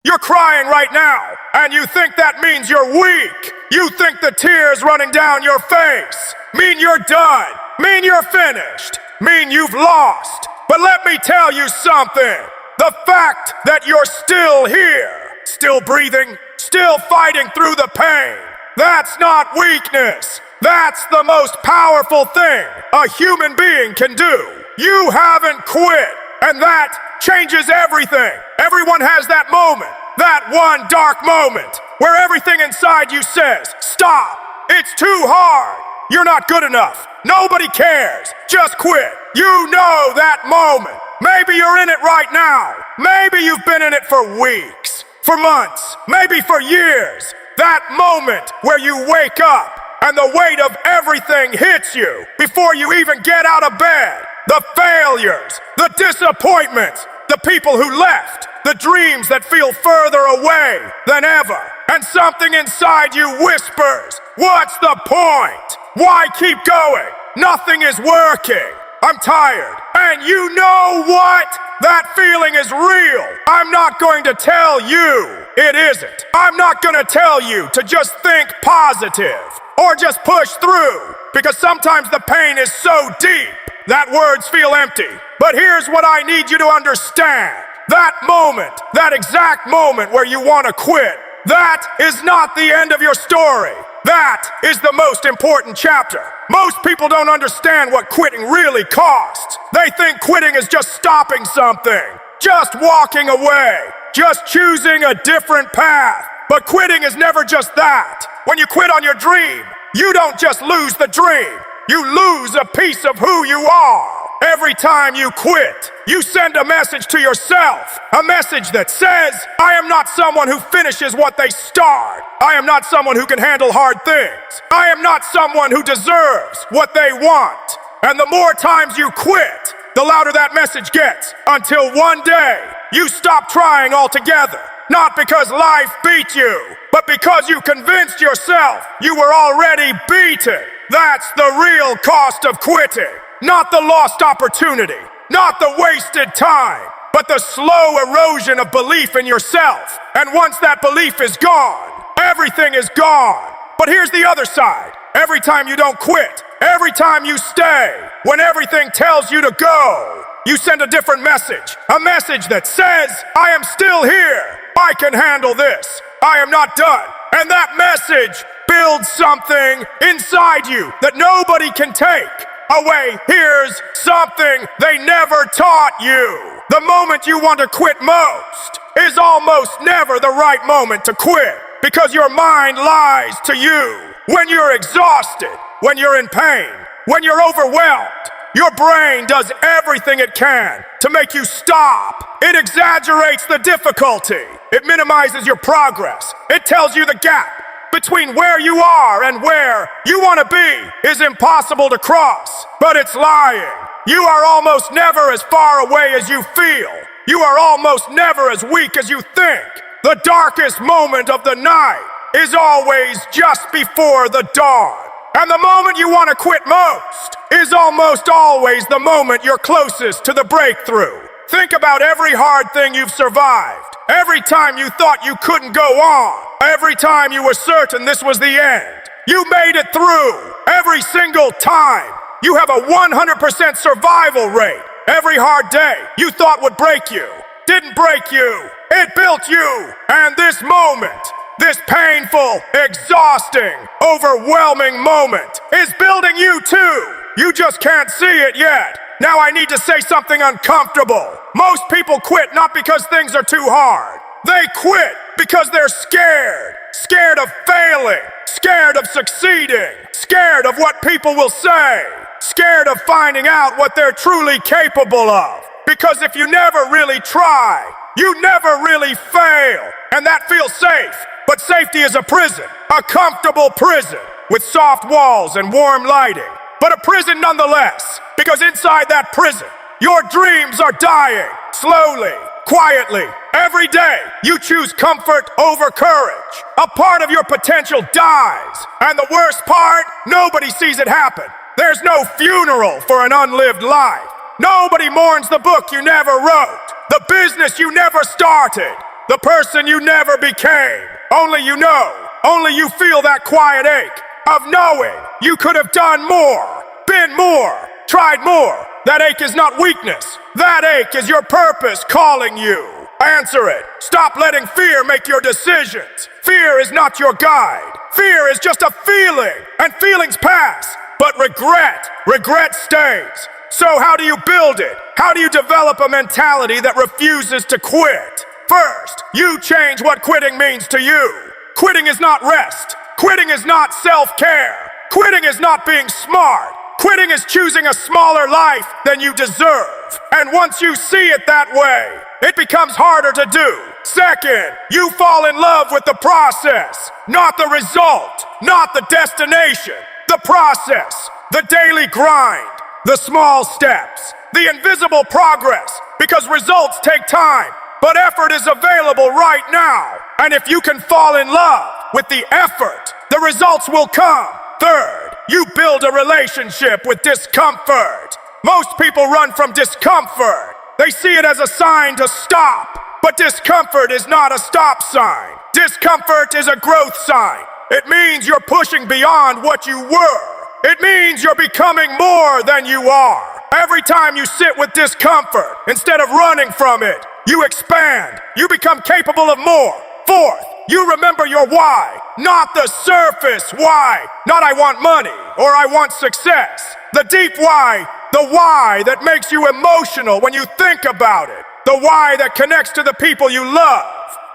You're crying right now, and you think that means you're weak. You think the tears running down your face mean you're done, mean you're finished, mean you've lost. But let me tell you something. The fact that you're still here, still breathing, still fighting through the pain, that's not weakness. That's the most powerful thing a human being can do. You haven't quit, and that changes everything. Everyone has that moment, that one dark moment, where everything inside you says, stop, it's too hard, you're not good enough, nobody cares, just quit. You know that moment. Maybe you're in it right now. Maybe you've been in it for weeks, for months, maybe for years. That moment where you wake up and the weight of everything hits you before you even get out of bed. The failures, the disappointments, the people who left, the dreams that feel further away than ever. And something inside you whispers, what's the point? Why keep going? Nothing is working. I'm tired. And you know what? That feeling is real. I'm not going to tell you it isn't. I'm not going to tell you to just think positive or just push through, because sometimes the pain is so deep that words feel empty. But here's what I need you to understand. That moment, that exact moment where you want to quit, that is not the end of your story. That is the most important chapter. Most people don't understand what quitting really costs. They think quitting is just stopping something, just walking away, just choosing a different path. But quitting is never just that. When you quit on your dream, you don't just lose the dream. You lose a piece of who you are. Every time you quit, you send a message to yourself, a message that says, I am not someone who finishes what they start. I am not someone who can handle hard things. I am not someone who deserves what they want. And the more times you quit, the louder that message gets, until one day you stop trying altogether. Not because life beat you, but because you convinced yourself you were already beaten. That's the real cost of quitting. Not the lost opportunity, not the wasted time, but the slow erosion of belief in yourself. And once that belief is gone, everything is gone. But here's the other side. Every time you don't quit, every time you stay, when everything tells you to go, you send a different message. A message that says, I am still here. I can handle this. I am not done. And that message builds something inside you that nobody can take away. Here's something they never taught you. The moment you want to quit most is almost never the right moment to quit, because your mind lies to you. When you're exhausted, when you're in pain, when you're overwhelmed, your brain does everything it can to make you stop. It exaggerates the difficulty. It minimizes your progress. It tells you the gap between where you are and where you want to be is impossible to cross. But it's lying. You are almost never as far away as you feel. You are almost never as weak as you think. The darkest moment of the night is always just before the dawn. And the moment you want to quit most is almost always the moment you're closest to the breakthrough. Think about every hard thing you've survived. Every time you thought you couldn't go on. Every time you were certain this was the end. You made it through. Every single time. You have a 100% survival rate. Every hard day you thought would break you didn't break you. It built you. And this moment, this painful, exhausting, overwhelming moment is building you too. You just can't see it yet. Now I need to say something uncomfortable. Most people quit not because things are too hard. They quit because they're scared. Scared of failing. Scared of succeeding. Scared of what people will say. Scared of finding out what they're truly capable of. Because if you never really try, you never really fail. And that feels safe. But safety is a prison. A comfortable prison with soft walls and warm lighting. But a prison nonetheless, because inside that prison, your dreams are dying, slowly, quietly. Every day, you choose comfort over courage. A part of your potential dies. And the worst part, nobody sees it happen. There's no funeral for an unlived life. Nobody mourns the book you never wrote, the business you never started, the person you never became. Only you know, only you feel that quiet ache of knowing you could have done more, been more, tried more. That ache is not weakness. That ache is your purpose calling you. Answer it. Stop letting fear make your decisions. Fear is not your guide. Fear is just a feeling, and feelings pass. But regret stays. So how do you build it? How do you develop a mentality that refuses to quit? First, you change what quitting means to you. Quitting is not rest. Quitting is not self-care. Quitting is not being smart. Quitting is choosing a smaller life than you deserve. And once you see it that way, it becomes harder to do. Second, you fall in love with the process, not the result, not the destination. The process, the daily grind, the small steps, the invisible progress, because results take time, but effort is available right now. And if you can fall in love with the effort, the results will come. Third, you build a relationship with discomfort. Most people run from discomfort. They see it as a sign to stop, but discomfort is not a stop sign. Discomfort is a growth sign. It means you're pushing beyond what you were. It means you're becoming more than you are. Every time you sit with discomfort, instead of running from it, you expand. You become capable of more. Fourth, you remember your why, not the surface why. Not I want money or I want success. The deep why, the why that makes you emotional when you think about it. The why that connects to the people you love.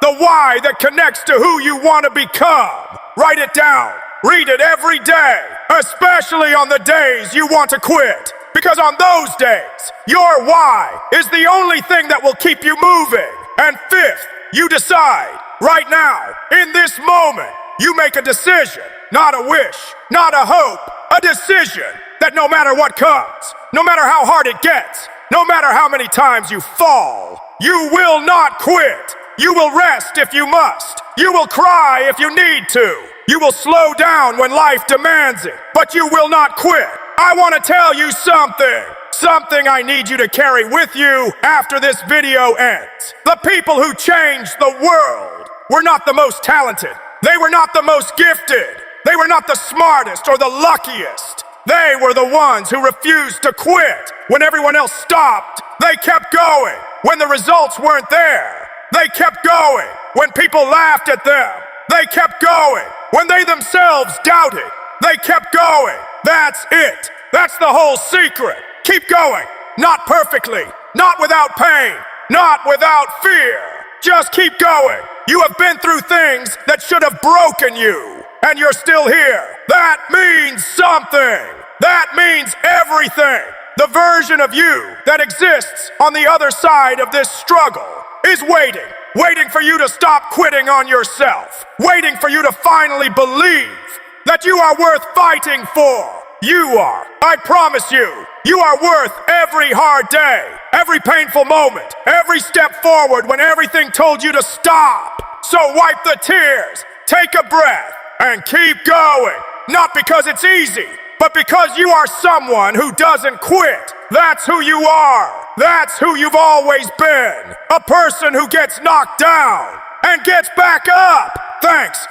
The why that connects to who you want to become. Write it down. Read it every day, especially on the days you want to quit. Because on those days, your why is the only thing that will keep you moving. And fifth, you decide. Right now, in this moment, you make a decision, not a wish, not a hope, a decision that no matter what comes, no matter how hard it gets, no matter how many times you fall, you will not quit. You will rest if you must. You will cry if you need to. You will slow down when life demands it, but you will not quit. I want to tell you something I need you to carry with you after this video ends. The people who changed the world were not the most talented. They were not the most gifted. They were not the smartest or the luckiest. They were the ones who refused to quit. When everyone else stopped, they kept going. When the results weren't there, they kept going. When people laughed at them, they kept going. When they themselves doubted, they kept going. That's it. That's the whole secret. Keep going. Not perfectly. Not without pain. Not without fear. Just keep going. You have been through things that should have broken you, and you're still here. That means something. That means everything. The version of you that exists on the other side of this struggle is waiting for you to stop quitting on yourself, waiting for you to finally believe that you are worth fighting for. You are. I promise you, you are worth every hard day, every painful moment, every step forward when everything told you to stop. So wipe the tears, take a breath, and keep going. Not because it's easy, but because you are someone who doesn't quit. That's who you are. That's who you've always been. A person who gets knocked down and gets back up. Thanks.